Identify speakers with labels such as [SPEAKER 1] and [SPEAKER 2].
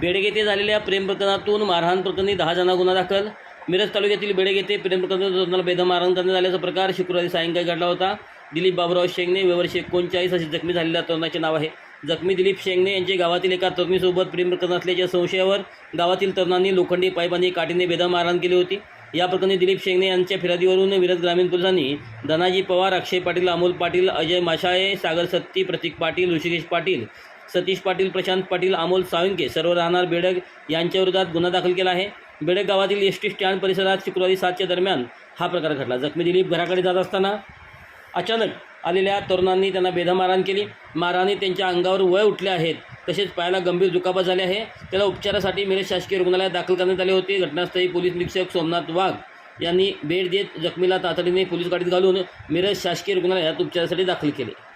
[SPEAKER 1] बेडग येथे झालेल्या प्रेम प्रकरणातून मारहाण प्रकरणी 10 जणांना गुन्हा दाखल. मिरज तालुक्यातील बेडग येथे प्रेम प्रकरणात तरुणाला बेदम मारहाण करण्यात आल्याचा प्रकार शुक्रवारी सायंकाळी घडला होता. दिलीप बाबुराव शेंगणे वयवर्ष 39 असे जखमी झालेल्या तरुणाचे नाव आहे. जखमी दिलीप शेंगणे यांचे गावातील एका तरुणीसोबत प्रेम प्रकरण असल्याच्या संशयावर गावातील तरुणांनी लोखंडी पाईप आणि काठीने बेदम मारहाण केली होती. या प्रकरणी दिलीप शेंगणे यांच्या फिर्यादीवरून मिरज ग्रामीण पोलिसांनी धनाजी पवार, अक्षय पाटील, अमोल पाटील, अजय माशाळे, सागर सत्ती, प्रतीक पाटील, ऋषिकेश पाटील, सतीश पाटील, प्रशांत पाटील, अमोल साळुंके सर्व राहणार बेडग यांच्या विरोधात गुन्हा दाखल केला आहे. बेडग गावातील एसटी स्टँड परिसरात शुक्रवारी 7च्या दरम्यान हा प्रकार घडला. जखमी दिलीप घराकडे जात असताना अचानक आलेल्या तरुणांनी त्यांना बेदम मारहाण केली. मारहाणीत त्यांच्या अंगावर वळ उठले आहेत, तसेच पायाला गंभीर दुखापत झाली आहे. त्याला उपचारासाठी मिरज शासकीय रुग्णालयात दाखल करण्यात आले होते. घटनास्थळी पोलीस निरीक्षक सोमनाथ वाघ यांनी भेट देत जखमीला तातडीने पोलीस गाडीत घालून मिरज शासकीय रुग्णालयात उपचारासाठी दाखल केले.